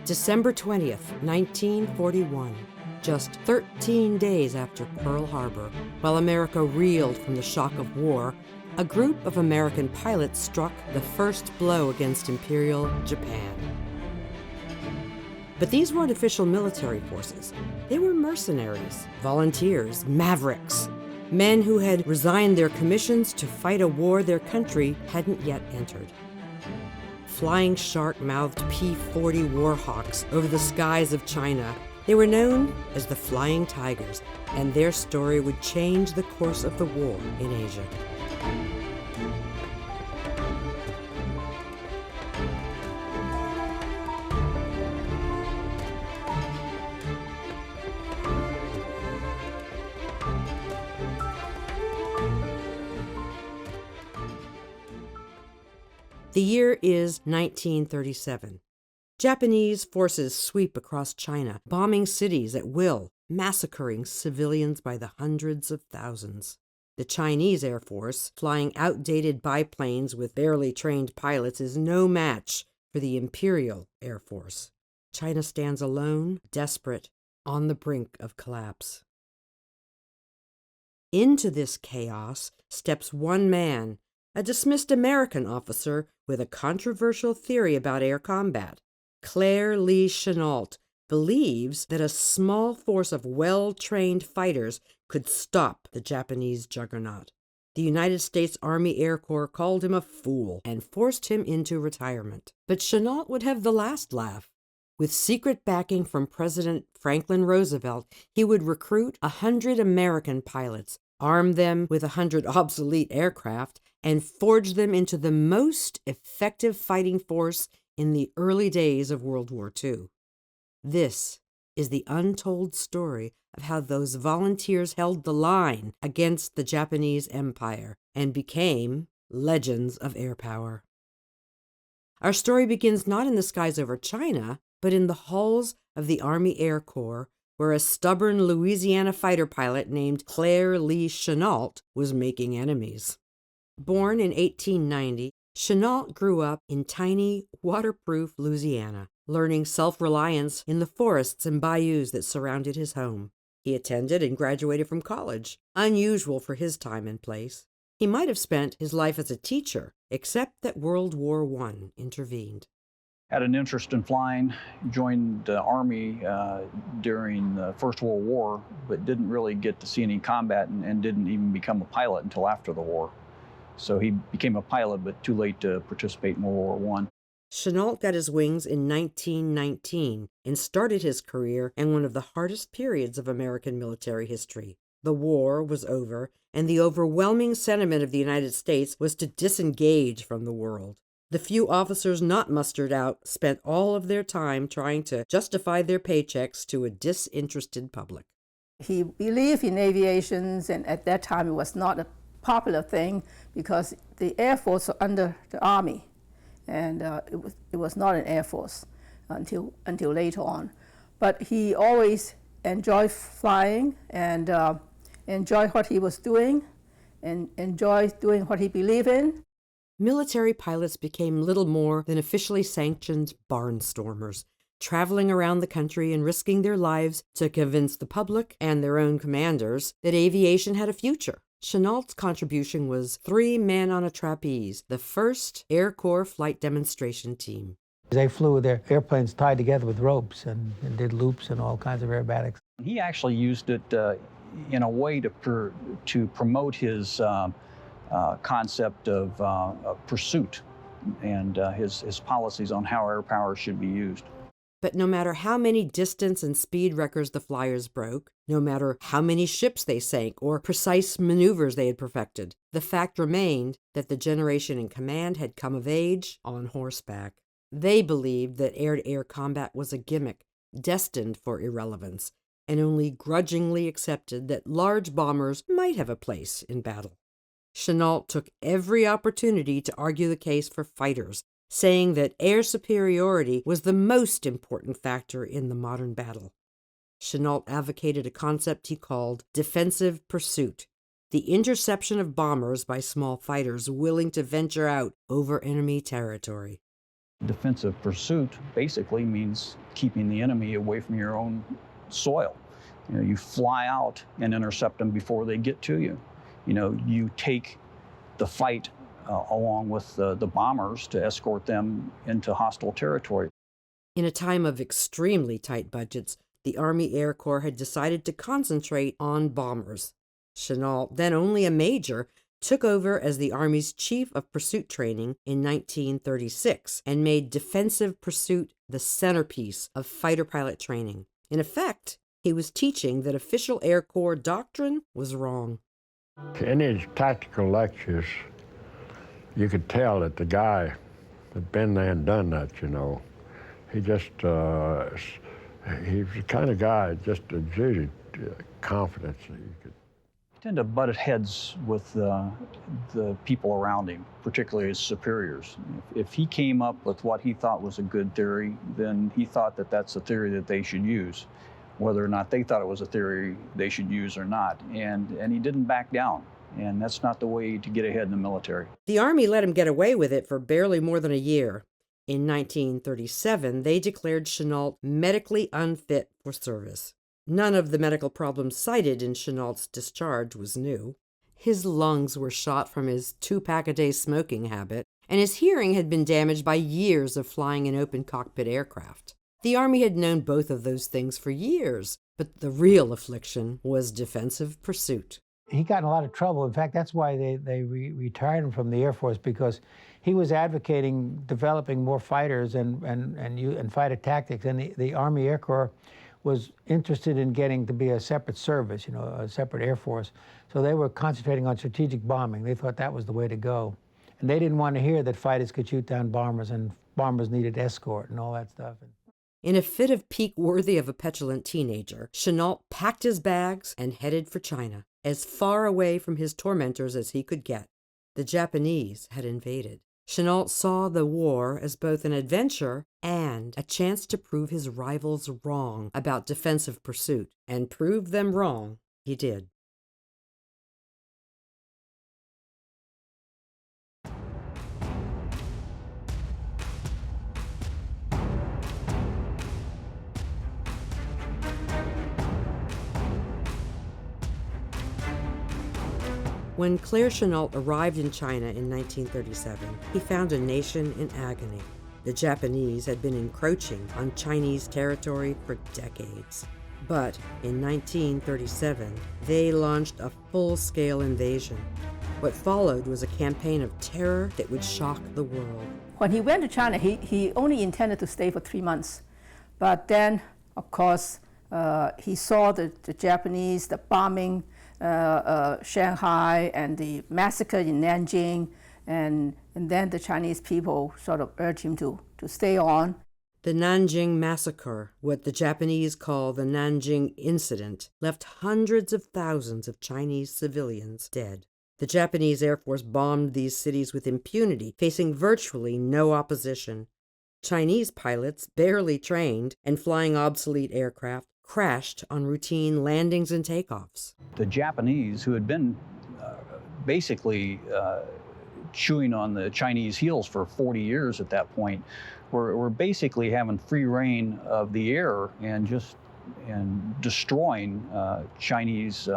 December 20th, 1941, just 13 days after Pearl Harbor, while America reeled from the shock of war, a group of American pilots struck the first blow against Imperial Japan. But these weren't official military forces. They were mercenaries, volunteers, mavericks, men who had resigned their commissions to fight a war their country hadn't yet entered. Flying shark-mouthed P-40 Warhawks over the skies of China, they were known as the Flying Tigers, and their story would change the course of the war in Asia. The year is 1937. Japanese forces sweep across China, bombing cities at will, massacring civilians by the hundreds of thousands. The Chinese Air Force, flying outdated biplanes with barely trained pilots, is no match for the Imperial Air Force. China stands alone, desperate, on the brink of collapse. Into this chaos steps one man, a dismissed American officer with a controversial theory about air combat. Claire Lee Chennault believes that a small force of well-trained fighters could stop the Japanese juggernaut. The United States Army Air Corps called him a fool and forced him into retirement. But Chennault would have the last laugh. With secret backing from President Franklin Roosevelt, he would recruit 100 American pilots, arm them with 100 obsolete aircraft, and forge them into the most effective fighting force in the early days of World War II. This is the untold story of how those volunteers held the line against the Japanese Empire and became legends of air power. Our story begins not in the skies over China, but in the halls of the Army Air Corps, where a stubborn Louisiana fighter pilot named Claire Lee Chennault was making enemies. Born in 1890, Chennault grew up in tiny, waterproof Louisiana, learning self-reliance in the forests and bayous that surrounded his home. He attended and graduated from college, unusual for his time and place. He might have spent his life as a teacher, except that World War I intervened. Had an interest in flying, joined the Army during the First World War, but didn't really get to see any combat and didn't even become a pilot until after the war. So he became a pilot, but too late to participate in World War I. Chennault got his wings in 1919 and started his career in one of the hardest periods of American military history. The war was over, and the overwhelming sentiment of the United States was to disengage from the world. The few officers not mustered out spent all of their time trying to justify their paychecks to a disinterested public. He believed in aviation, and at that time it was not a popular thing because the Air Force was under the Army, and it was not an Air Force until later on. But he always enjoyed flying and enjoyed what he was doing and enjoyed doing what he believed in. Military pilots became little more than officially sanctioned barnstormers, traveling around the country and risking their lives to convince the public and their own commanders that aviation had a future. Chennault's contribution was 3 men on a trapeze, the first Air Corps flight demonstration team. They flew with their airplanes tied together with ropes and did loops and all kinds of aerobatics. He actually used it in a way to promote his concept of pursuit and his policies on how air power should be used. But no matter how many distance and speed records the flyers broke, no matter how many ships they sank or precise maneuvers they had perfected, the fact remained that the generation in command had come of age on horseback. They believed that air-to-air combat was a gimmick, destined for irrelevance, and only grudgingly accepted that large bombers might have a place in battle. Chennault took every opportunity to argue the case for fighters, saying that air superiority was the most important factor in the modern battle. Chennault advocated a concept he called defensive pursuit, the interception of bombers by small fighters willing to venture out over enemy territory. Defensive pursuit basically means keeping the enemy away from your own soil. You fly out and intercept them before they get to you. You take the fight along with the bombers to escort them into hostile territory. In a time of extremely tight budgets, the Army Air Corps had decided to concentrate on bombers. Chennault, then only a major, took over as the Army's Chief of Pursuit Training in 1936 and made defensive pursuit the centerpiece of fighter pilot training. In effect, he was teaching that official Air Corps doctrine was wrong. In his tactical lectures, you could tell that the guy had been there and done that, He just, he was the kind of guy that just exuded confidence. He tended to butt heads with the people around him, particularly his superiors. If he came up with what he thought was a good theory, then he thought that that's a theory that they should use, whether or not they thought it was a theory they should use or not. And he didn't back down. And that's not the way to get ahead in the military. The Army let him get away with it for barely more than a year. In 1937, they declared Chennault medically unfit for service. None of the medical problems cited in Chennault's discharge was new. His lungs were shot from his 2-pack-a-day smoking habit, and his hearing had been damaged by years of flying in open-cockpit aircraft. The Army had known both of those things for years, but the real affliction was defensive pursuit. He got in a lot of trouble. In fact, that's why they retired him from the Air Force, because he was advocating developing more fighters and fighter tactics, and the Army Air Corps was interested in getting to be a separate service, a separate Air Force. So they were concentrating on strategic bombing. They thought that was the way to go. And they didn't want to hear that fighters could shoot down bombers and bombers needed escort and all that stuff. In a fit of pique worthy of a petulant teenager, Chennault packed his bags and headed for China, as far away from his tormentors as he could get. The Japanese had invaded. Chennault saw the war as both an adventure and a chance to prove his rivals wrong about defensive pursuit, and prove them wrong he did. When Claire Chennault arrived in China in 1937, he found a nation in agony. The Japanese had been encroaching on Chinese territory for decades. But in 1937, they launched a full-scale invasion. What followed was a campaign of terror that would shock the world. When he went to China, he only intended to stay for 3 months. But then, of course, he saw the Japanese, the bombing, Shanghai and the massacre in Nanjing, and then the Chinese people sort of urged him to stay on. The Nanjing Massacre, what the Japanese call the Nanjing Incident, left hundreds of thousands of Chinese civilians dead. The Japanese Air Force bombed these cities with impunity, facing virtually no opposition. Chinese pilots, barely trained and flying obsolete aircraft, crashed on routine landings and takeoffs. The Japanese, who had been basically chewing on the Chinese heels for 40 years at that point, were basically having free reign of the air and destroying Chinese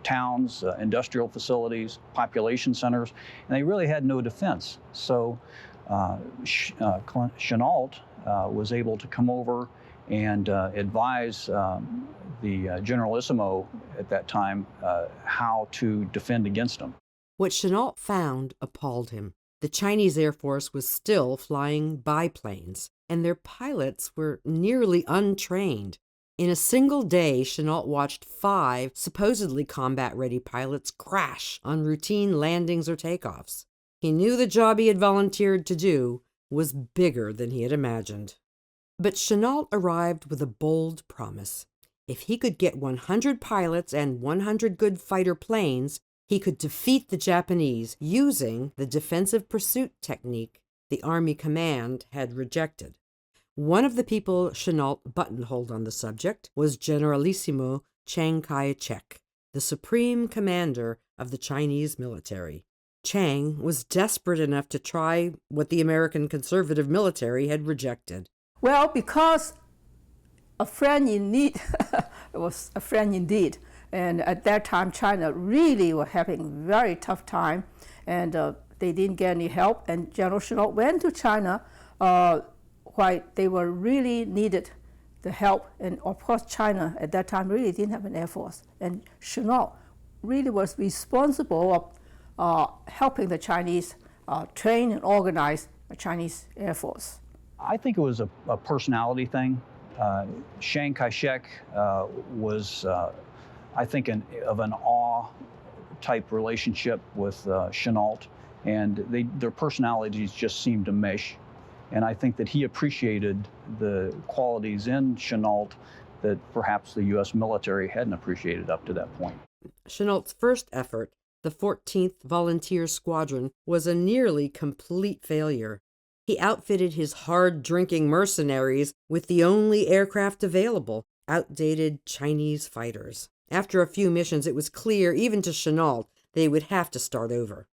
towns, industrial facilities, population centers, and they really had no defense. So Chennault was able to come over and advise the Generalissimo at that time how to defend against them. What Chennault found appalled him. The Chinese Air Force was still flying biplanes, and their pilots were nearly untrained. In a single day, Chennault watched 5 supposedly combat-ready pilots crash on routine landings or takeoffs. He knew the job he had volunteered to do was bigger than he had imagined. But Chennault arrived with a bold promise. If he could get 100 pilots and 100 good fighter planes, he could defeat the Japanese using the defensive pursuit technique the Army command had rejected. One of the people Chennault buttonholed on the subject was Generalissimo Chiang Kai-shek, the supreme commander of the Chinese military. Chiang was desperate enough to try what the American conservative military had rejected. Well, because a friend in need was a friend indeed. And at that time, China really were having a very tough time, and they didn't get any help. And General Chennault went to China while they were really needed the help. And of course, China at that time really didn't have an air force. And Chennault really was responsible of helping the Chinese train and organize a Chinese air force. I think it was a personality thing. Chiang Kai-shek was, I think, of an awe-type relationship with Chennault, and their personalities just seemed to mesh. And I think that he appreciated the qualities in Chennault that perhaps the U.S. military hadn't appreciated up to that point. Chennault's first effort, the 14th Volunteer Squadron, was a nearly complete failure. He outfitted his hard-drinking mercenaries with the only aircraft available, outdated Chinese fighters. After a few missions, it was clear, even to Chennault, they would have to start over.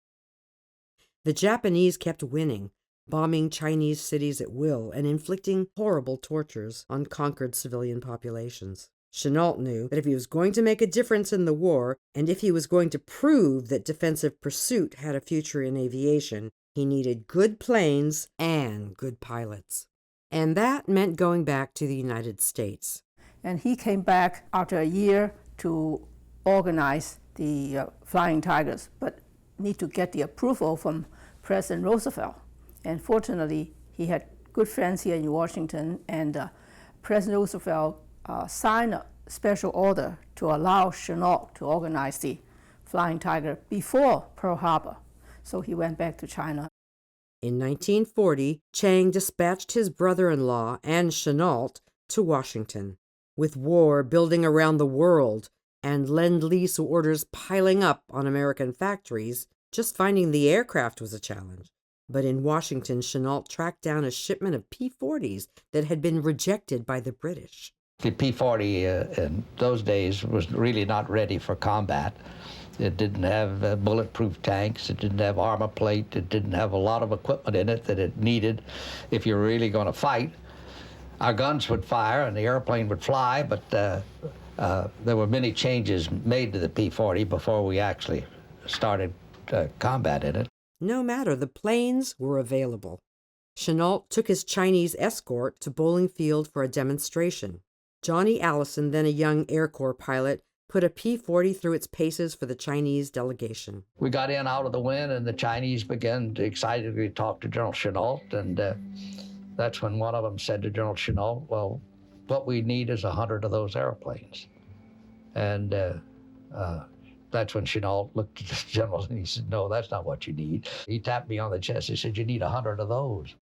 The Japanese kept winning, bombing Chinese cities at will and inflicting horrible tortures on conquered civilian populations. Chennault knew that if he was going to make a difference in the war, and if he was going to prove that defensive pursuit had a future in aviation, he needed good planes and good pilots. And that meant going back to the United States. And he came back after a year to organize the Flying Tigers, but need to get the approval from President Roosevelt. And fortunately, he had good friends here in Washington, and President Roosevelt signed a special order to allow Chennault to organize the Flying Tiger before Pearl Harbor. So he went back to China. In 1940, Chiang dispatched his brother-in-law and Chennault to Washington. With war building around the world and Lend-Lease orders piling up on American factories, just finding the aircraft was a challenge. But in Washington, Chennault tracked down a shipment of P-40s that had been rejected by the British. The P-40 in those days was really not ready for combat. It didn't have bulletproof tanks, it didn't have armor plate, it didn't have a lot of equipment in it that it needed if you're really going to fight. Our guns would fire and the airplane would fly, but there were many changes made to the P-40 before we actually started combat in it. No matter, the planes were available. Chennault took his Chinese escort to Bowling Field for a demonstration. Johnny Allison, then a young Air Corps pilot, put a P-40 through its paces for the Chinese delegation. We got in out of the wind, and the Chinese began to excitedly talk to General Chennault, and that's when one of them said to General Chennault, well, what we need is 100 of those airplanes. And that's when Chennault looked at the general and he said, no, that's not what you need. He tapped me on the chest. He said, you need 100 of those.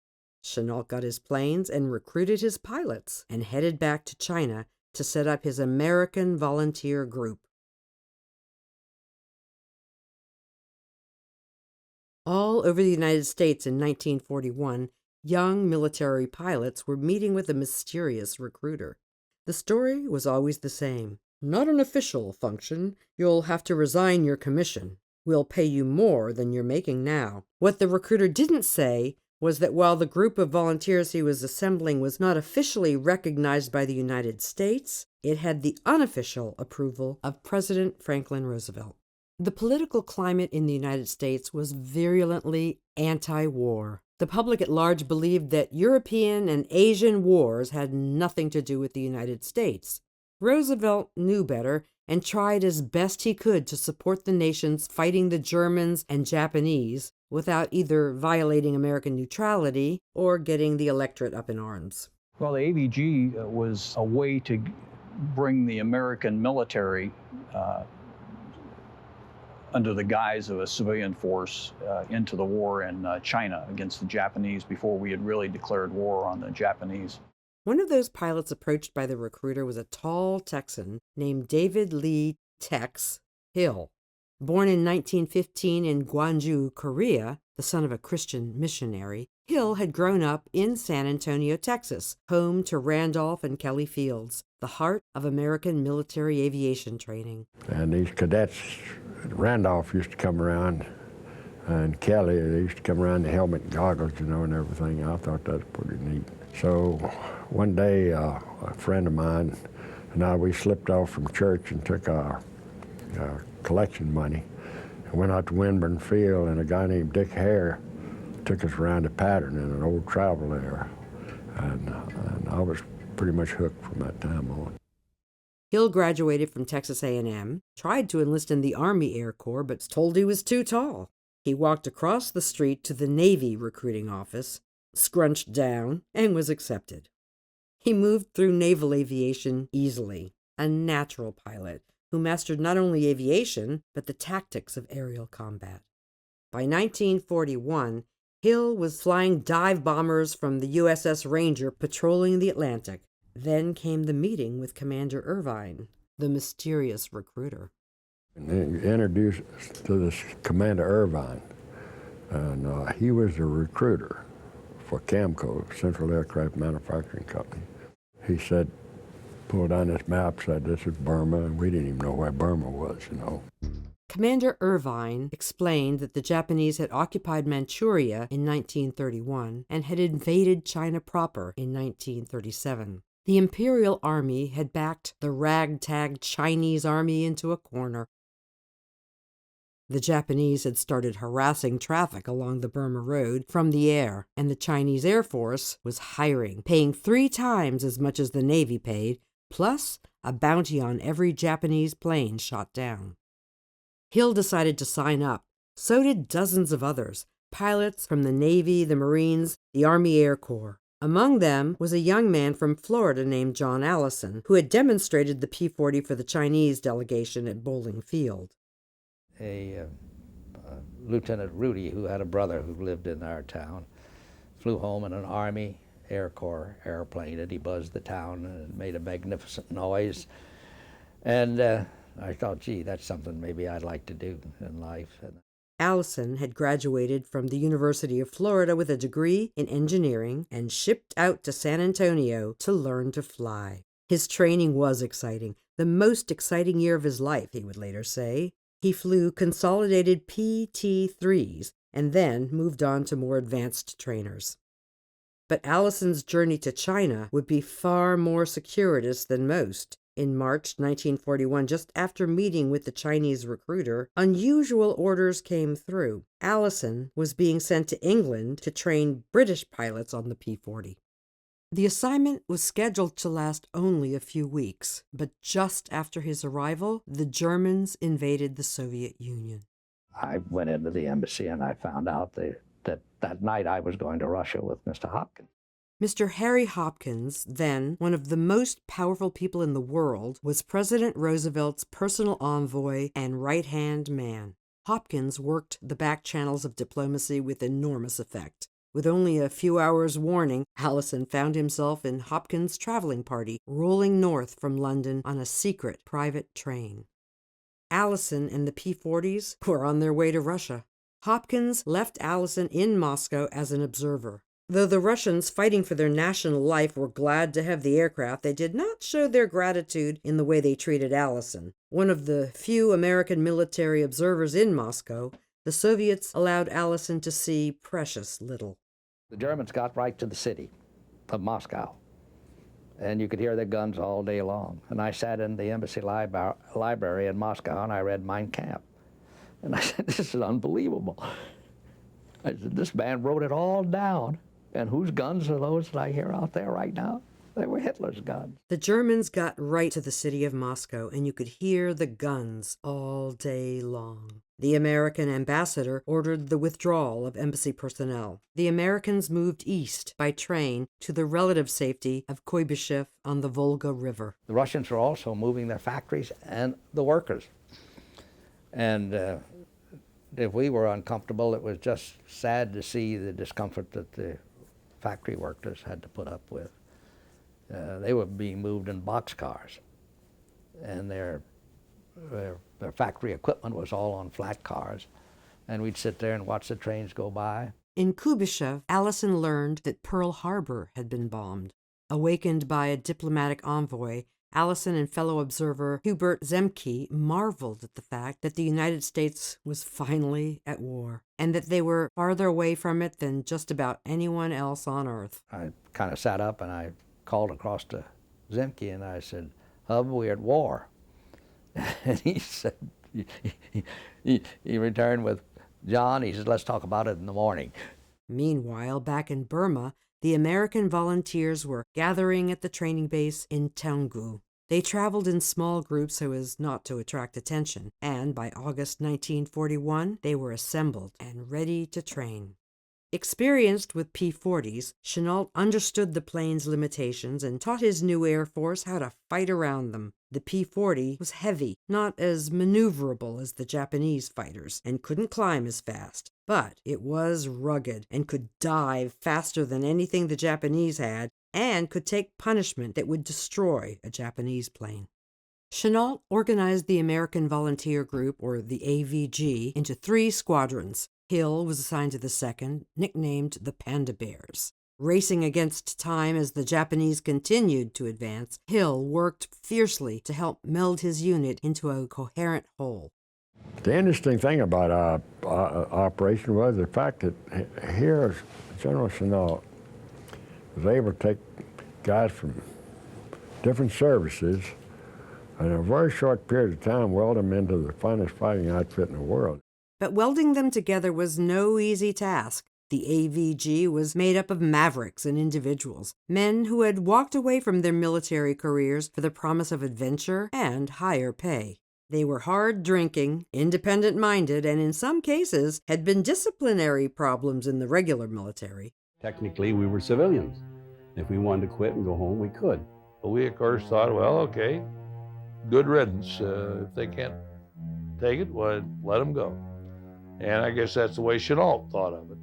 Chennault got his planes and recruited his pilots and headed back to China to set up his American volunteer group. All over the United States in 1941, young military pilots were meeting with a mysterious recruiter. The story was always the same. Not an official function. You'll have to resign your commission. We'll pay you more than you're making now. What the recruiter didn't say was that while the group of volunteers he was assembling was not officially recognized by the United States, it had the unofficial approval of President Franklin Roosevelt. The political climate in the United States was virulently anti-war. The public at large believed that European and Asian wars had nothing to do with the United States. Roosevelt knew better and tried as best he could to support the nations fighting the Germans and Japanese without either violating American neutrality or getting the electorate up in arms. Well, the AVG was a way to bring the American military under the guise of a civilian force into the war in China against the Japanese before we had really declared war on the Japanese. One of those pilots approached by the recruiter was a tall Texan named David Lee "Tex" Hill. Born in 1915 in Gwangju, Korea, the son of a Christian missionary, Hill had grown up in San Antonio, Texas, home to Randolph and Kelly Fields, the heart of American military aviation training. And these cadets at Randolph used to come around And Kelly, they used to come around the helmet and goggles, you know, and everything. I thought that was pretty neat. So one day, a friend of mine and I, we slipped off from church and took our collection money and went out to Winburn Field, and a guy named Dick Hare took us around a pattern in an old travel era. And I was pretty much hooked from that time on. Hill graduated from Texas A&M, tried to enlist in the Army Air Corps, but was told he was too tall. He walked across the street to the Navy recruiting office, scrunched down, and was accepted. He moved through naval aviation easily, a natural pilot who mastered not only aviation, but the tactics of aerial combat. By 1941, Hill was flying dive bombers from the USS Ranger patrolling the Atlantic. Then came the meeting with Commander Irvine, the mysterious recruiter. And he introduced us to this Commander Irvine, and he was the recruiter for Camco, Central Aircraft Manufacturing Company. He said, pulled down this map, said this is Burma, and we didn't even know where Burma was, you know. Commander Irvine explained that the Japanese had occupied Manchuria in 1931 and had invaded China proper in 1937. The Imperial Army had backed the ragtag Chinese army into a corner. The Japanese had started harassing traffic along the Burma Road from the air, and the Chinese Air Force was hiring, paying 3 times as much as the Navy paid, plus a bounty on every Japanese plane shot down. Hill decided to sign up. So did dozens of others, pilots from the Navy, the Marines, the Army Air Corps. Among them was a young man from Florida named John Allison, who had demonstrated the P-40 for the Chinese delegation at Bowling Field. Lieutenant Rudy, who had a brother who lived in our town, flew home in an Army Air Corps airplane, and he buzzed the town and made a magnificent noise. And I thought, gee, that's something maybe I'd like to do in life. Allison had graduated from the University of Florida with a degree in engineering and shipped out to San Antonio to learn to fly. His training was exciting, the most exciting year of his life, he would later say. He flew consolidated PT-3s and then moved on to more advanced trainers. But Allison's journey to China would be far more circuitous than most. In March 1941, just after meeting with the Chinese recruiter, unusual orders came through. Allison was being sent to England to train British pilots on the P-40. The assignment was scheduled to last only a few weeks, but just after his arrival, the Germans invaded the Soviet Union. I went into the embassy and I found out that night I was going to Russia with Mr. Hopkins. Mr. Harry Hopkins, then one of the most powerful people in the world, was President Roosevelt's personal envoy and right-hand man. Hopkins worked the back channels of diplomacy with enormous effect. With only a few hours' warning, Allison found himself in Hopkins' traveling party, rolling north from London on a secret private train. Allison and the P-40s were on their way to Russia. Hopkins left Allison in Moscow as an observer. Though the Russians fighting for their national life were glad to have the aircraft, they did not show their gratitude in the way they treated Allison. One of the few American military observers in Moscow, the Soviets allowed Allison to see precious little. The Germans got right to the city of Moscow, and you could hear their guns all day long. And I sat in the embassy library in Moscow, and I read Mein Kampf. And I said, this is unbelievable. I said, this man wrote it all down. And whose guns are those that I hear out there right now? They were Hitler's guns. The Germans got right to the city of Moscow, and you could hear the guns all day long. The American ambassador ordered the withdrawal of embassy personnel. The Americans moved east by train to the relative safety of Kuibyshev on the Volga River. The Russians were also moving their factories and the workers. And if we were uncomfortable, it was just sad to see the discomfort that the factory workers had to put up with. They were being moved in boxcars, and their factory equipment was all on flat cars, and we'd sit there and watch the trains go by. In Kuibyshev, Allison learned that Pearl Harbor had been bombed. Awakened by a diplomatic envoy, Allison and fellow observer Hubert Zemke marveled at the fact that the United States was finally at war, and that they were farther away from it than just about anyone else on Earth. I kind of sat up and I called across to Zemke and I said, "Hub, we're at war." And he said, he returned with, "John," he said, "let's talk about it in the morning." Meanwhile, back in Burma, the American volunteers were gathering at the training base in Taungoo. They traveled in small groups so as not to attract attention, and by August 1941, they were assembled and ready to train. Experienced with P-40s, Chennault understood the plane's limitations and taught his new Air Force how to fight around them. The P-40 was heavy, not as maneuverable as the Japanese fighters, and couldn't climb as fast. But it was rugged and could dive faster than anything the Japanese had, and could take punishment that would destroy a Japanese plane. Chennault organized the American Volunteer Group, or the AVG, into 3 squadrons. Hill was assigned to the second, nicknamed the Panda Bears. Racing against time as the Japanese continued to advance, Hill worked fiercely to help meld his unit into a coherent whole. The interesting thing about our operation was the fact that here General Chennault was able to take guys from different services and in a very short period of time weld them into the finest fighting outfit in the world. But welding them together was no easy task. The AVG was made up of mavericks and individuals, men who had walked away from their military careers for the promise of adventure and higher pay. They were hard-drinking, independent-minded, and in some cases had been disciplinary problems in the regular military. Technically, we were civilians. If we wanted to quit and go home, we could. But we, of course, thought, well, okay, good riddance. If they can't take it, well, let them go. And I guess that's the way Chennault thought of it.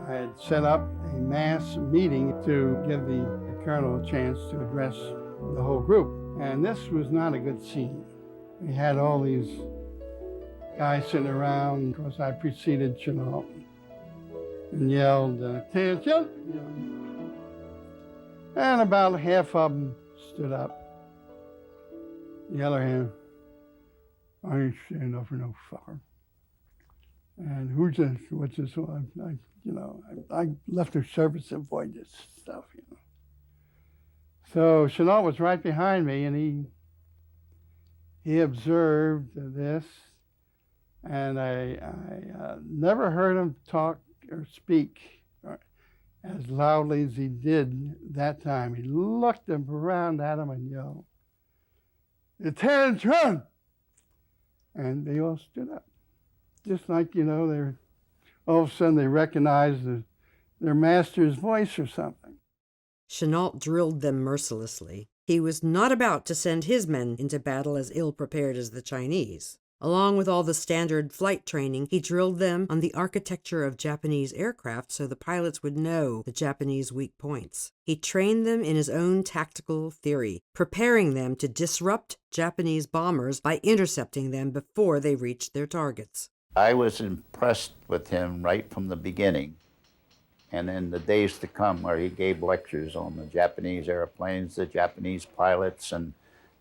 I had set up a mass meeting to give the colonel a chance to address the whole group. And this was not a good scene. We had all these guys sitting around. Of course, I preceded Chennault and yelled, "Attention!" And about half of them stood up. The other hand, "I ain't stand up for no fucker. And who's this? What's this one?" I left the service to avoid this stuff, So Chennault was right behind me, and he observed this, and I never heard him talk or speak as loudly as he did that time. He looked around at him and yelled, "Attention!" And they all stood up. Just like, they're all of a sudden they recognized their master's voice or something. Chennault drilled them mercilessly. He was not about to send his men into battle as ill-prepared as the Chinese. Along with all the standard flight training, he drilled them on the architecture of Japanese aircraft so the pilots would know the Japanese weak points. He trained them in his own tactical theory, preparing them to disrupt Japanese bombers by intercepting them before they reached their targets. I was impressed with him right from the beginning. And in the days to come, where he gave lectures on the Japanese airplanes, the Japanese pilots, and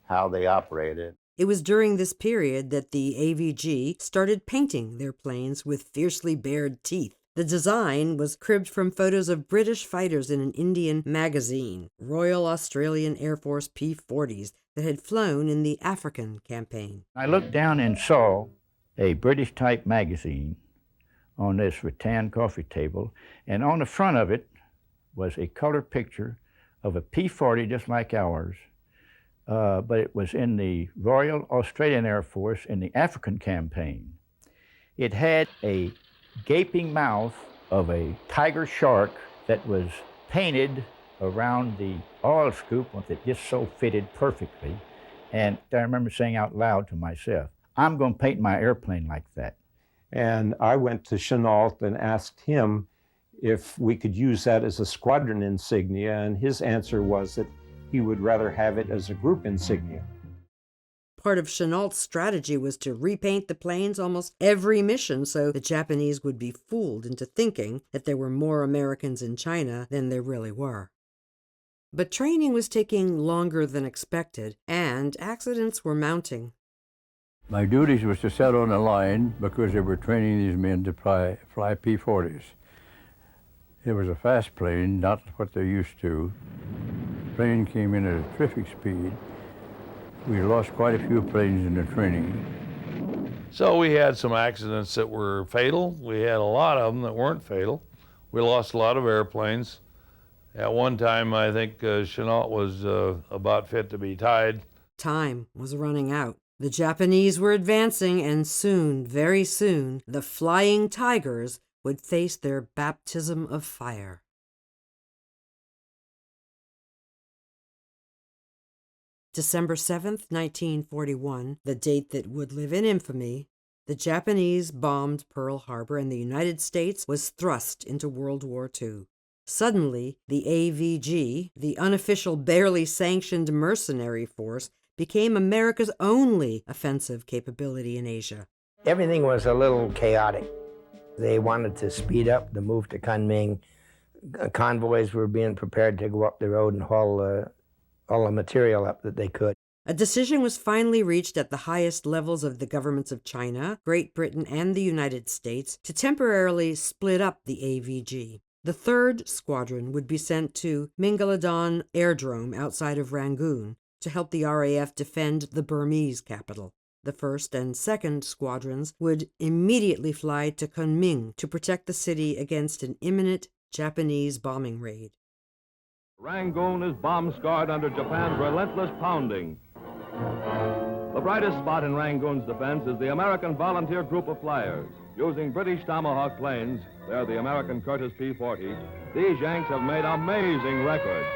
how they operated. It was during this period that the AVG started painting their planes with fiercely bared teeth. The design was cribbed from photos of British fighters in an Indian magazine, Royal Australian Air Force P-40s, that had flown in the African campaign. I looked down and saw a British-type magazine on this rattan coffee table, and on the front of it was a color picture of a P-40 just like ours, but it was in the Royal Australian Air Force in the African campaign. It had a gaping mouth of a tiger shark that was painted around the oil scoop that just so fitted perfectly. And I remember saying out loud to myself, "I'm going to paint my airplane like that." And I went to Chennault and asked him if we could use that as a squadron insignia, and his answer was that he would rather have it as a group insignia. Part of Chennault's strategy was to repaint the planes almost every mission so the Japanese would be fooled into thinking that there were more Americans in China than there really were. But training was taking longer than expected, and accidents were mounting. My duties was to set on the line because they were training these men to fly P-40s. It was a fast plane, not what they're used to. The plane came in at a terrific speed. We lost quite a few planes in the training. So we had some accidents that were fatal. We had a lot of them that weren't fatal. We lost a lot of airplanes. At one time, I think Chennault was about fit to be tied. Time was running out. The Japanese were advancing, and soon, very soon, the Flying Tigers would face their baptism of fire. December 7th, 1941, the date that would live in infamy, the Japanese bombed Pearl Harbor and the United States was thrust into World War II. Suddenly, the AVG, the unofficial, barely sanctioned mercenary force, became America's only offensive capability in Asia. Everything was a little chaotic. They wanted to speed up the move to Kunming. Convoys were being prepared to go up the road and haul all the material up that they could. A decision was finally reached at the highest levels of the governments of China, Great Britain, and the United States to temporarily split up the AVG. The 3rd Squadron would be sent to Mingaladon Airdrome outside of Rangoon to help the RAF defend the Burmese capital. The 1st and 2nd Squadrons would immediately fly to Kunming to protect the city against an imminent Japanese bombing raid. Rangoon is bomb-scarred under Japan's relentless pounding. The brightest spot in Rangoon's defense is the American volunteer group of flyers. Using British Tomahawk planes, they're the American Curtiss P-40, these Yanks have made amazing records.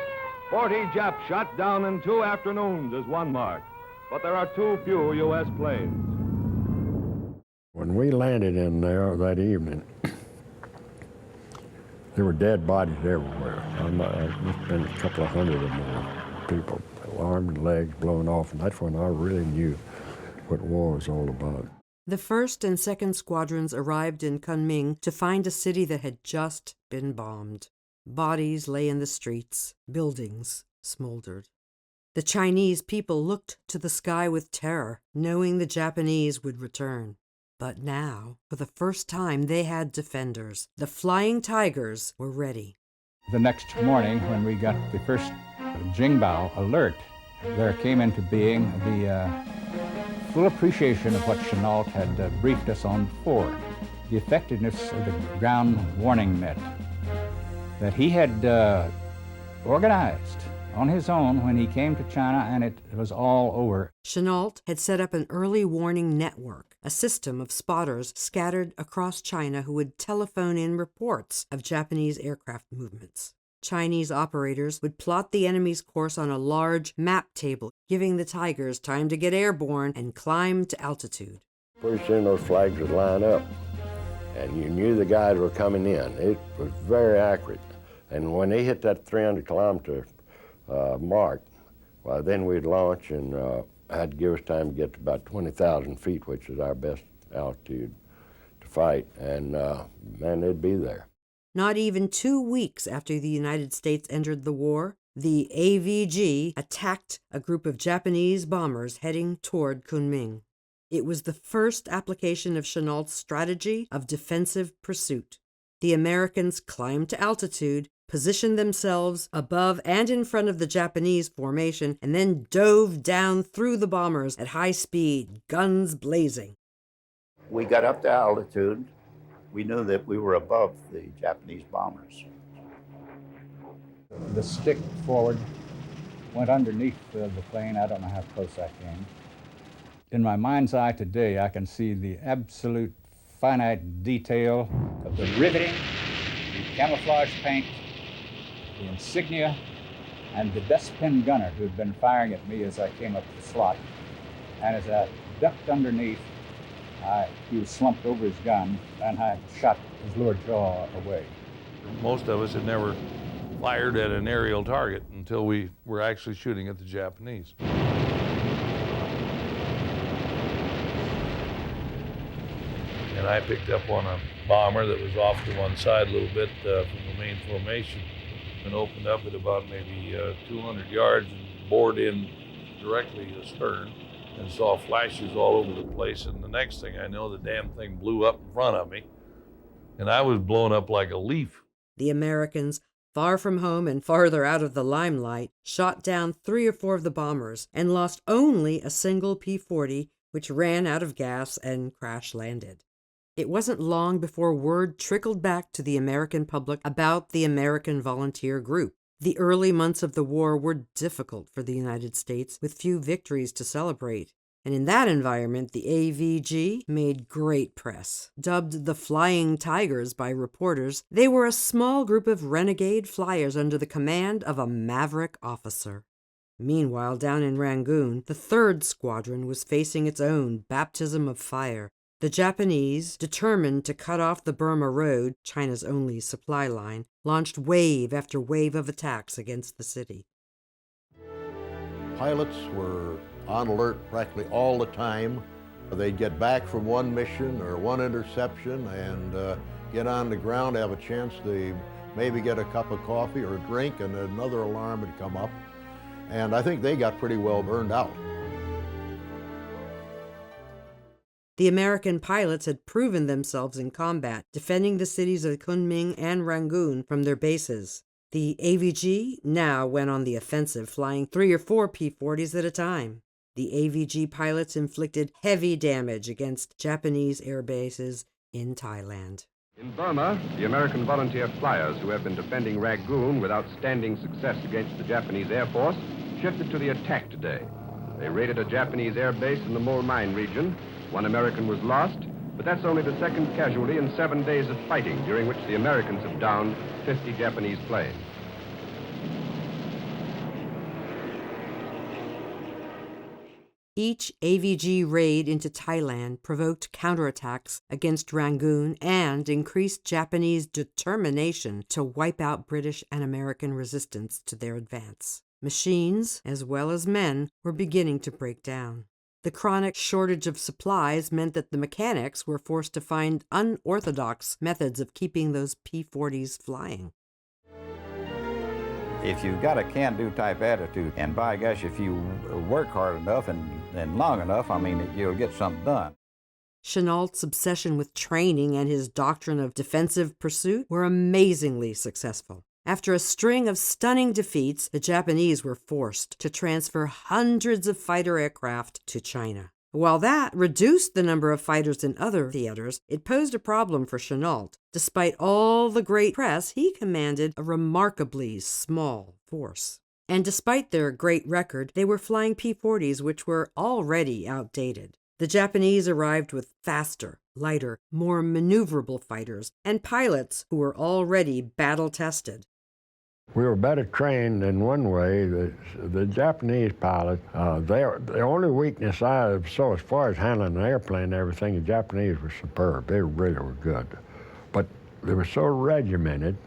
40 Japs shot down in 2 afternoons is one mark, but there are too few U.S. planes. When we landed in there that evening, there were dead bodies everywhere. There's been a couple of hundred or more people, arms and legs blown off, and that's when I really knew what war was all about. The 1st and 2nd Squadrons arrived in Kunming to find a city that had just been bombed. Bodies lay in the streets, buildings smoldered. The Chinese people looked to the sky with terror, knowing the Japanese would return. But now, for the first time, they had defenders. The Flying Tigers were ready. The next morning, when we got the first Jingbao alert, there came into being the full appreciation of what Chennault had briefed us on before, the effectiveness of the ground warning net that he had organized on his own when he came to China, and it was all over. Chennault had set up an early warning network, a system of spotters scattered across China who would telephone in reports of Japanese aircraft movements. Chinese operators would plot the enemy's course on a large map table, giving the Tigers time to get airborne and climb to altitude. Pretty soon those flags would line up, and you knew the guys were coming in. It was very accurate. And when they hit that 300-kilometer mark, well, then we'd launch, and had to give us time to get to about 20,000 feet, which is our best altitude to fight, and man, they'd be there. Not even 2 weeks after the United States entered the war, the AVG attacked a group of Japanese bombers heading toward Kunming. It was the first application of Chennault's strategy of defensive pursuit. The Americans climbed to altitude, positioned themselves above and in front of the Japanese formation, and then dove down through the bombers at high speed, guns blazing. We got up to altitude. We knew that we were above the Japanese bombers. The stick forward went underneath the plane. I don't know how close I came. In my mind's eye today, I can see the absolute finite detail of the riveting, the camouflage paint, the insignia, and the best-pin gunner who had been firing at me as I came up the slot. And as I ducked underneath, he was slumped over his gun, and I shot his lower jaw away. Most of us had never fired at an aerial target until we were actually shooting at the Japanese. And I picked up on a bomber that was off to one side a little bit from the main formation. compartment opened up at about maybe 200 yards and bored in directly astern, and saw flashes all over the place. And the next thing I know, the damn thing blew up in front of me, and I was blown up like a leaf. The Americans, far from home and farther out of the limelight, shot down 3 or 4 of the bombers and lost only a single P-40, which ran out of gas and crash-landed. It wasn't long before word trickled back to the American public about the American Volunteer Group. The early months of the war were difficult for the United States, with few victories to celebrate. And in that environment, the AVG made great press. Dubbed the Flying Tigers by reporters, they were a small group of renegade flyers under the command of a maverick officer. Meanwhile, down in Rangoon, the 3rd Squadron was facing its own baptism of fire. The Japanese, determined to cut off the Burma Road, China's only supply line, launched wave after wave of attacks against the city. Pilots were on alert practically all the time. They'd get back from one mission or one interception and get on the ground, have a chance to maybe get a cup of coffee or a drink, and another alarm would come up. And I think they got pretty well burned out. The American pilots had proven themselves in combat, defending the cities of Kunming and Rangoon from their bases. The AVG now went on the offensive, flying 3 or 4 P-40s at a time. The AVG pilots inflicted heavy damage against Japanese air bases in Thailand. In Burma, the American volunteer flyers who have been defending Rangoon with outstanding success against the Japanese Air Force shifted to the attack today. They raided a Japanese air base in the Mol Mine region. 1 American was lost, but that's only the 2nd casualty in 7 days of fighting, during which the Americans have downed 50 Japanese planes. Each AVG raid into Thailand provoked counterattacks against Rangoon and increased Japanese determination to wipe out British and American resistance to their advance. Machines, as well as men, were beginning to break down. The chronic shortage of supplies meant that the mechanics were forced to find unorthodox methods of keeping those P-40s flying. If you've got a can-do type attitude, and by gosh, if you work hard enough and long enough, I mean, you'll get something done. Chennault's obsession with training and his doctrine of defensive pursuit were amazingly successful. After a string of stunning defeats, the Japanese were forced to transfer hundreds of fighter aircraft to China. While that reduced the number of fighters in other theaters, it posed a problem for Chennault. Despite all the great press, he commanded a remarkably small force. And despite their great record, they were flying P-40s which were already outdated. The Japanese arrived with faster, lighter, more maneuverable fighters, and pilots who were already battle-tested. We were better trained in one way. The Japanese pilots, the only weakness I saw as far as handling an airplane and everything, the Japanese were superb. They really were good. But they were so regimented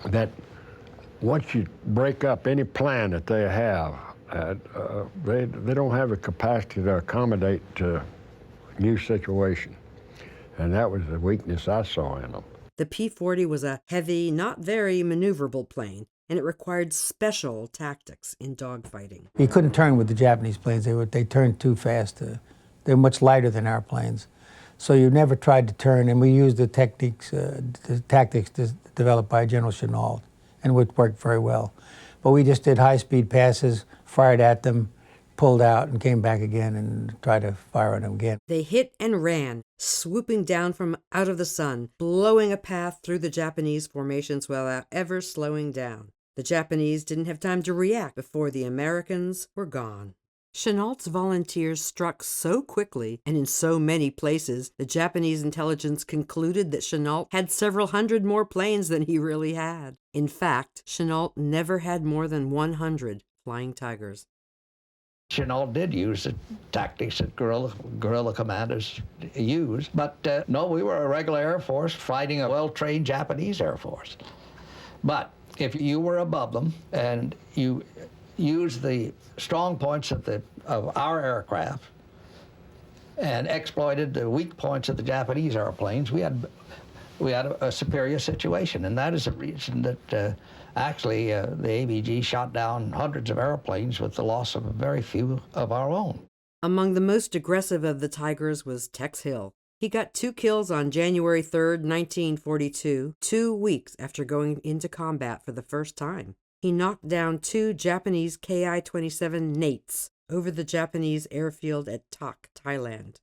that once you break up any plan that they have, they don't have the capacity to accommodate to new situation. And that was the weakness I saw in them. The P-40 was a heavy, not very maneuverable plane, and it required special tactics in dogfighting. You couldn't turn with the Japanese planes. They turned too fast. They're much lighter than our planes. So you never tried to turn, and we used the tactics developed by General Chennault, and which worked very well. But we just did high-speed passes, fired at them, pulled out, and came back again and tried to fire on them again. They hit and ran, swooping down from out of the sun, blowing a path through the Japanese formations without ever slowing down. The Japanese didn't have time to react before the Americans were gone. Chennault's volunteers struck so quickly and in so many places, the Japanese intelligence concluded that Chennault had several hundred more planes than he really had. In fact, Chennault never had more than 100 Flying Tigers. Chennault did use the tactics that guerrilla commanders use, but no, we were a regular Air Force fighting a well-trained Japanese Air Force. But if you were above them and you used the strong points of our aircraft and exploited the weak points of the Japanese airplanes, we we had a superior situation, and that is the reason that actually the AVG shot down hundreds of airplanes with the loss of very few of our own. Among the most aggressive of the Tigers was Tex Hill. He got 2 kills on January 3, 1942, 2 weeks after going into combat for the first time. He knocked down 2 Japanese Ki-27 Nates over the Japanese airfield at Tak, Thailand.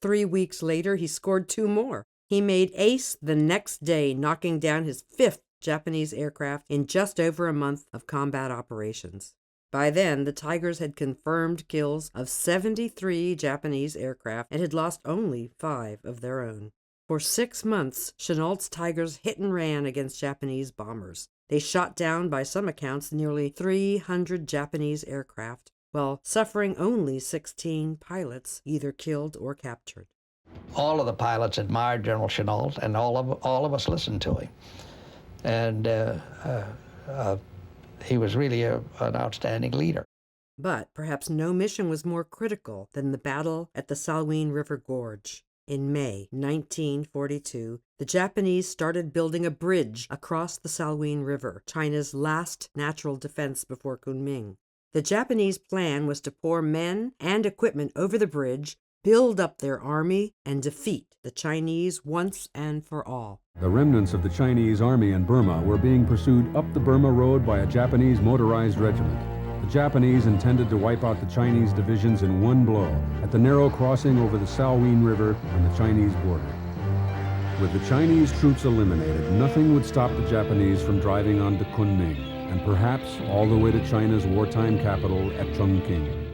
3 weeks later, he scored 2 more. He made ace the next day, knocking down his 5th Japanese aircraft in just over a month of combat operations. By then, the Tigers had confirmed kills of 73 Japanese aircraft and had lost only 5 of their own. For 6 months, Chennault's Tigers hit and ran against Japanese bombers. They shot down, by some accounts, nearly 300 Japanese aircraft, while suffering only 16 pilots, either killed or captured. All of the pilots admired General Chennault, and all of us listened to him. And he was really an outstanding leader. But perhaps no mission was more critical than the battle at the Salween River Gorge. In May 1942, the Japanese started building a bridge across the Salween River, China's last natural defense before Kunming. The Japanese plan was to pour men and equipment over the bridge, build up their army, and defeat the Chinese once and for all. The remnants of the Chinese army in Burma were being pursued up the Burma Road by a Japanese motorized regiment. The Japanese intended to wipe out the Chinese divisions in one blow at the narrow crossing over the Salween River on the Chinese border. With the Chinese troops eliminated, nothing would stop the Japanese from driving on to Kunming, and perhaps all the way to China's wartime capital at Chongqing.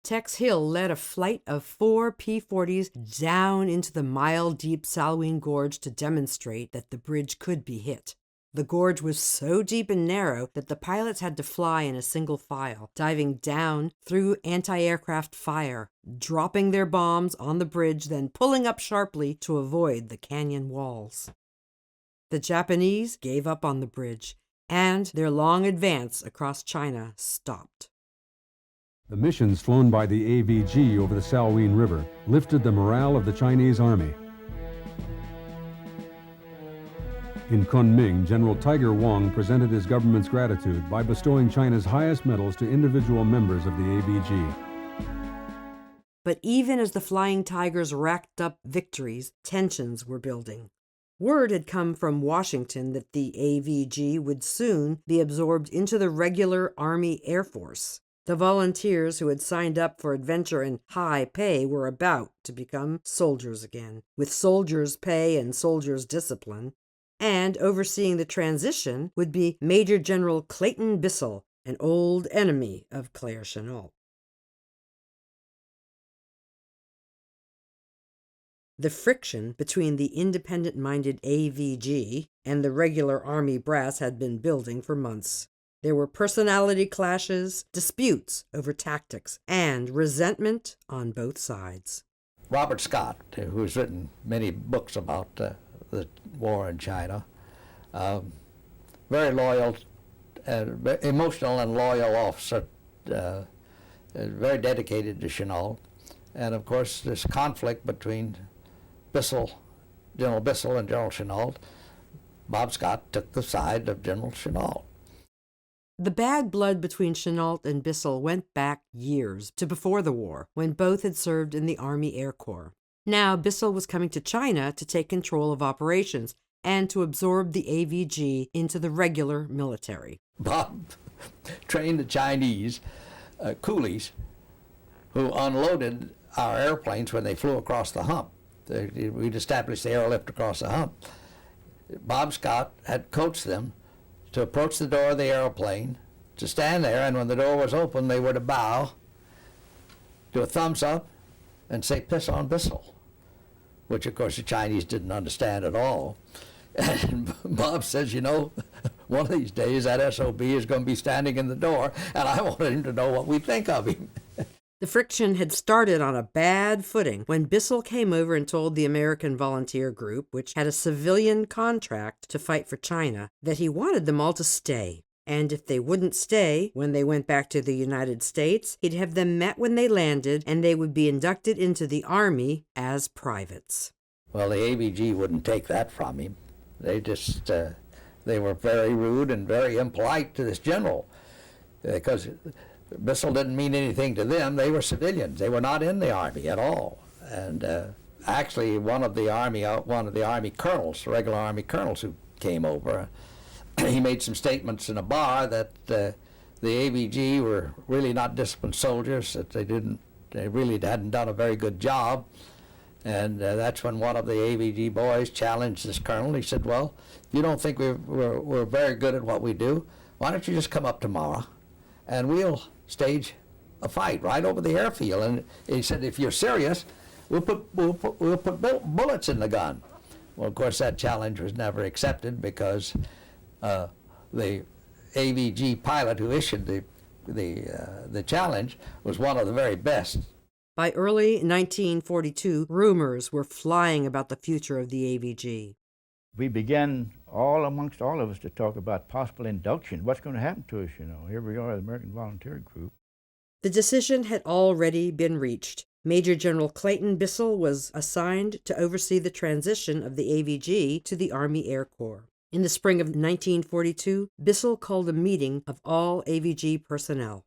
Tex Hill led a flight of 4 P-40s down into the mile-deep Salween Gorge to demonstrate that the bridge could be hit. The gorge was so deep and narrow that the pilots had to fly in a single file, diving down through anti-aircraft fire, dropping their bombs on the bridge, then pulling up sharply to avoid the canyon walls. The Japanese gave up on the bridge, and their long advance across China stopped. The missions flown by the AVG over the Salween River lifted the morale of the Chinese army. In Kunming, General Tiger Wang presented his government's gratitude by bestowing China's highest medals to individual members of the AVG. But even as the Flying Tigers racked up victories, tensions were building. Word had come from Washington that the AVG would soon be absorbed into the regular Army Air Force. The volunteers who had signed up for adventure and high pay were about to become soldiers again, with soldiers' pay and soldiers' discipline. And overseeing the transition would be Major General Clayton Bissell, an old enemy of Claire Chennault. The friction between the independent-minded AVG and the regular Army brass had been building for months. There were personality clashes, disputes over tactics, and resentment on both sides. Robert Scott, who's written many books about the war in China, very loyal, emotional and loyal officer, very dedicated to Chennault. And of course, this conflict between General Bissell and General Chennault, Bob Scott took the side of General Chennault. The bad blood between Chennault and Bissell went back years to before the war, when both had served in the Army Air Corps. Now Bissell was coming to China to take control of operations and to absorb the AVG into the regular military. Bob trained the Chinese coolies who unloaded our airplanes when they flew across the hump. We'd established the airlift across the hump. Bob Scott had coached them to approach the door of the airplane, to stand there, and when the door was open, they were to bow, do a thumbs up, and say, "Piss on Bissell," which, of course, the Chinese didn't understand at all. And Bob says, you know, one of these days that SOB is going to be standing in the door, and I wanted him to know what we think of him. The friction had started on a bad footing when Bissell came over and told the American Volunteer Group, which had a civilian contract to fight for China, that he wanted them all to stay. And if they wouldn't stay when they went back to the United States, he'd have them met when they landed, and they would be inducted into the Army as privates. Well, the AVG wouldn't take that from him. They just, they were very rude and very impolite to this general, because Bissell didn't mean anything to them. They were civilians. They were not in the Army at all. And actually, one of the Army colonels, regular Army colonels who came over, he made some statements in a bar that the AVG were really not disciplined soldiers, that they really hadn't done a very good job. And that's when one of the AVG boys challenged this colonel. He said, well, you don't think we're very good at what we do? Why don't you just come up tomorrow and we'll stage a fight right over the airfield? And he said, if you're serious, we'll put bullets in the gun. Well, of course, that challenge was never accepted because the AVG pilot who issued the challenge was one of the very best. By early 1942, rumors were flying about the future of the AVG. We began amongst all of us to talk about possible induction. What's going to happen to us, you know? Here we are, the American Volunteer Group. The decision had already been reached. Major General Clayton Bissell was assigned to oversee the transition of the AVG to the Army Air Corps. In the spring of 1942, Bissell called a meeting of all AVG personnel.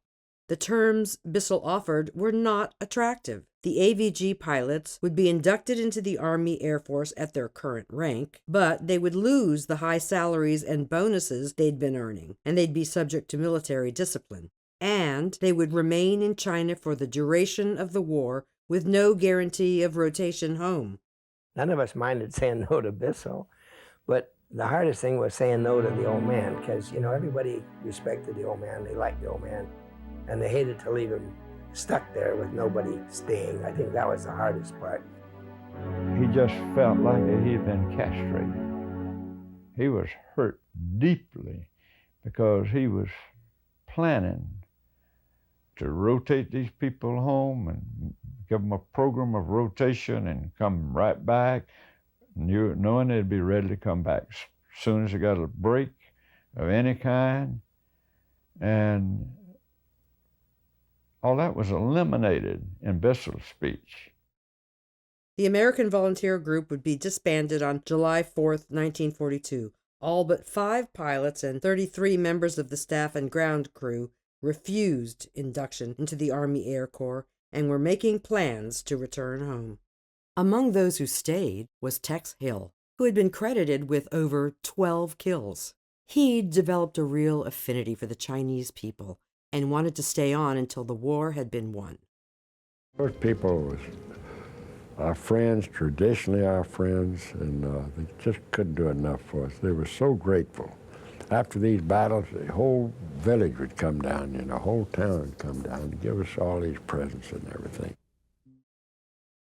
The terms Bissell offered were not attractive. The AVG pilots would be inducted into the Army Air Force at their current rank, but they would lose the high salaries and bonuses they'd been earning, and they'd be subject to military discipline. And they would remain in China for the duration of the war with no guarantee of rotation home. None of us minded saying no to Bissell, but the hardest thing was saying no to the old man, because, you know, everybody respected the old man, they liked the old man, and they hated to leave him stuck there with nobody staying. I think that was the hardest part. He just felt like he had been castrated. He was hurt deeply because he was planning to rotate these people home and give them a program of rotation and come right back, knowing they'd be ready to come back as soon as they got a break of any kind. And all that was eliminated in Bissell's speech. The American Volunteer Group would be disbanded on July 4th, 1942. All but 5 pilots and 33 members of the staff and ground crew refused induction into the Army Air Corps and were making plans to return home. Among those who stayed was Tex Hill, who had been credited with over 12 kills. He'd developed a real affinity for the Chinese people and wanted to stay on until the war had been won. Those people was our friends, traditionally our friends, and they just couldn't do enough for us. They were so grateful. After these battles, the whole village would come down, the whole town would come down to give us all these presents and everything.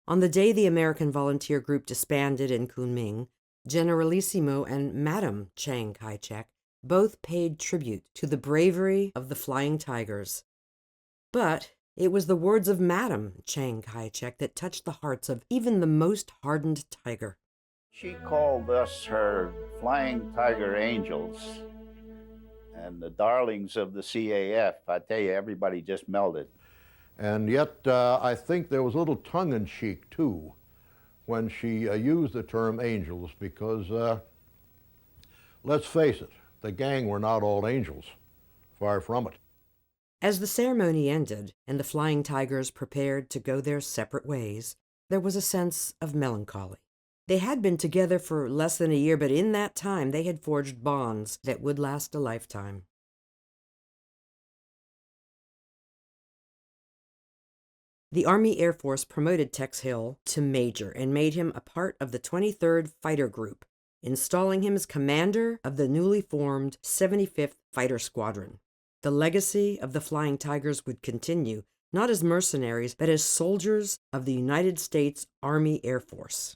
On the day the American Volunteer Group disbanded in Kunming, Generalissimo and Madame Chiang Kai-shek both paid tribute to the bravery of the Flying Tigers. But it was the words of Madame Chiang Kai-shek that touched the hearts of even the most hardened tiger. She called us her Flying Tiger Angels and the darlings of the CAF. I tell you, everybody just melted. And yet, I think there was a little tongue-in-cheek, too, when she used the term angels, because, let's face it, the gang were not all angels. Far from it. As the ceremony ended and the Flying Tigers prepared to go their separate ways, there was a sense of melancholy. They had been together for less than a year, but in that time they had forged bonds that would last a lifetime. The Army Air Force promoted Tex Hill to major and made him a part of the 23rd Fighter Group, installing him as commander of the newly formed 75th Fighter Squadron. The legacy of the Flying Tigers would continue, not as mercenaries, but as soldiers of the United States Army Air Force.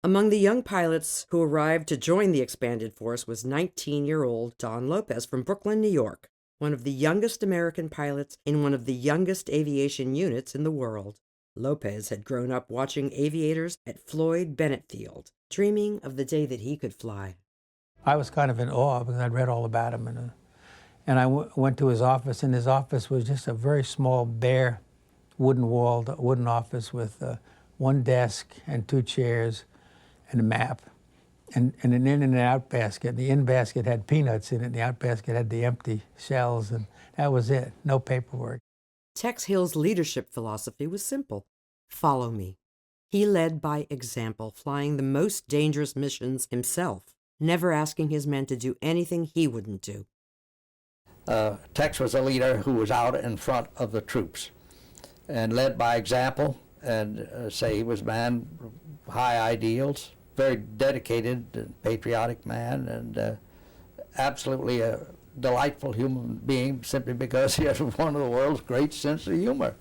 Among the young pilots who arrived to join the expanded force was 19-year-old Don Lopez from Brooklyn, New York, one of the youngest American pilots in one of the youngest aviation units in the world. Lopez had grown up watching aviators at Floyd Bennett Field, dreaming of the day that he could fly. I was kind of in awe because I'd read all about him. And I went to his office, and his office was just a very small, bare, wooden office with one desk and 2 chairs. and a map, and an in and an out basket. The in basket had peanuts in it, and the out basket had the empty shells, and that was it, no paperwork. Tex Hill's leadership philosophy was simple: follow me. He led by example, flying the most dangerous missions himself, never asking his men to do anything he wouldn't do. Tex was a leader who was out in front of the troops and led by example, and say he was a man of high ideals, very dedicated and patriotic man, and absolutely a delightful human being simply because he has one of the world's great sense of humor.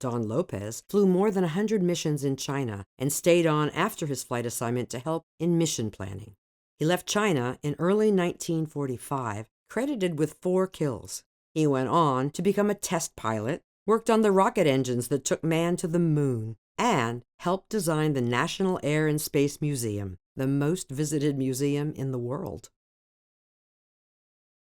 Don Lopez flew more than 100 missions in China and stayed on after his flight assignment to help in mission planning. He left China in early 1945, credited with 4 kills. He went on to become a test pilot, worked on the rocket engines that took man to the moon, and helped design the National Air and Space Museum, the most visited museum in the world.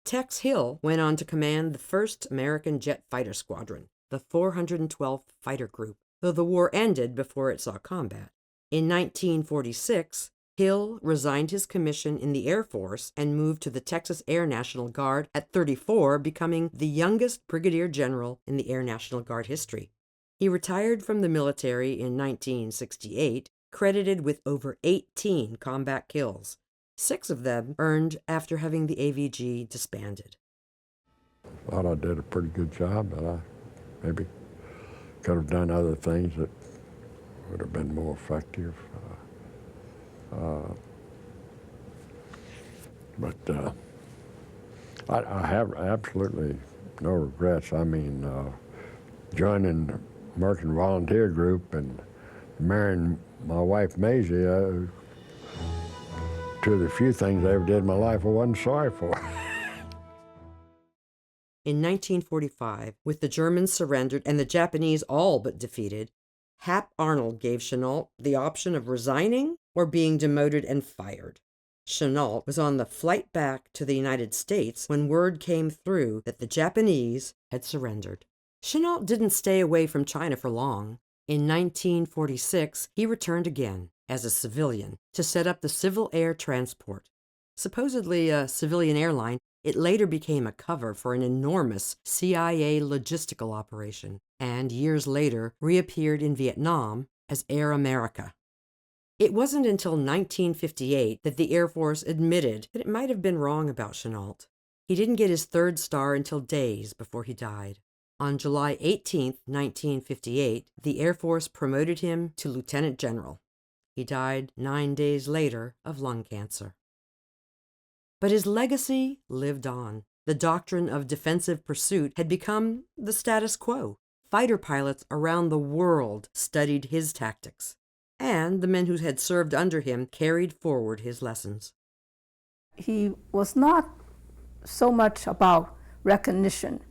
Tex Hill went on to command the 1st American Jet Fighter Squadron, the 412th Fighter Group, though the war ended before it saw combat. In 1946, Hill resigned his commission in the Air Force and moved to the Texas Air National Guard at 34, becoming the youngest brigadier general in the Air National Guard history. He retired from the military in 1968, credited with over 18 combat kills, 6 of them earned after having the AVG disbanded. Thought I did a pretty good job, but I maybe could have done other things that would have been more effective. But I have absolutely no regrets. I mean, joining the American Volunteer Group and marrying my wife Maisie, two of the few things I ever did in my life I wasn't sorry for. In 1945, with the Germans surrendered and the Japanese all but defeated, Hap Arnold gave Chennault the option of resigning or being demoted and fired. Chennault was on the flight back to the United States when word came through that the Japanese had surrendered. Chennault didn't stay away from China for long. In 1946, he returned again, as a civilian, to set up the Civil Air Transport. Supposedly a civilian airline, it later became a cover for an enormous CIA logistical operation, and years later reappeared in Vietnam as Air America. It wasn't until 1958 that the Air Force admitted that it might have been wrong about Chennault. He didn't get his 3rd star until days before he died. On July 18, 1958, the Air Force promoted him to lieutenant general. He died 9 days later of lung cancer. But his legacy lived on. The doctrine of defensive pursuit had become the status quo. Fighter pilots around the world studied his tactics, and the men who had served under him carried forward his lessons. He was not so much about recognition.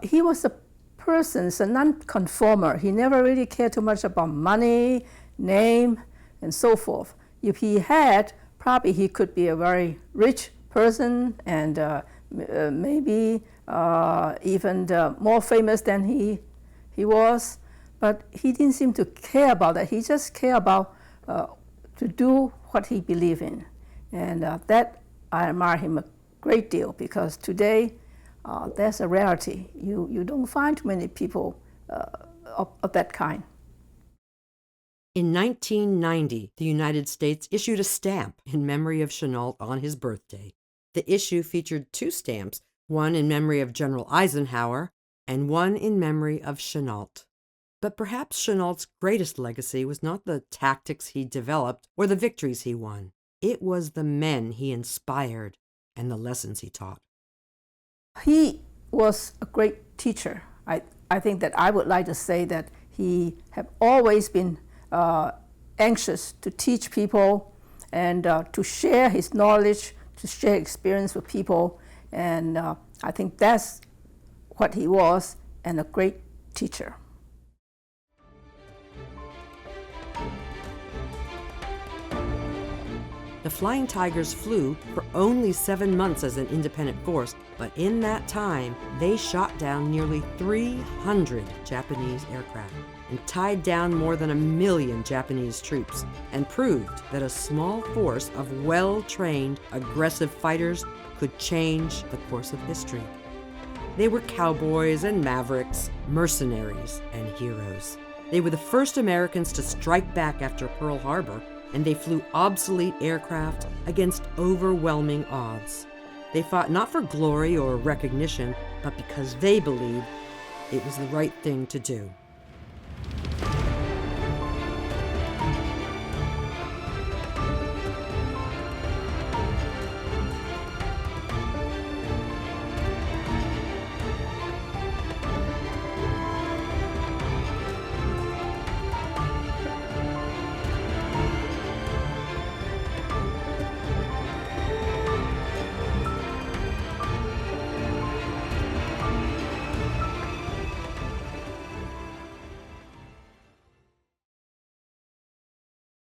He was a person, a non-conformer. He never really cared too much about money, name, and so forth. If he had, probably he could be a very rich person and maybe even more famous than he was. But he didn't seem to care about that. He just cared about to do what he believed in. And that I admire him a great deal, because today that's a rarity. You don't find too many people of that kind. In 1990, the United States issued a stamp in memory of Chennault on his birthday. The issue featured 2 stamps, one in memory of General Eisenhower and one in memory of Chennault. But perhaps Chennault's greatest legacy was not the tactics he developed or the victories he won. It was the men he inspired and the lessons he taught. He was a great teacher. I think that I would like to say that he had always been anxious to teach people and to share his knowledge, to share experience with people. And I think that's what he was, and a great teacher. The The Flying Tigers flew for only 7 months as an independent force, but in that time, they shot down nearly 300 Japanese aircraft and tied down more than 1 million Japanese troops, and proved that a small force of well-trained, aggressive fighters could change the course of history. They were cowboys and mavericks, mercenaries and heroes. They were the first Americans to strike back after Pearl Harbor, and they flew obsolete aircraft against overwhelming odds. They fought not for glory or recognition, but because they believed it was the right thing to do.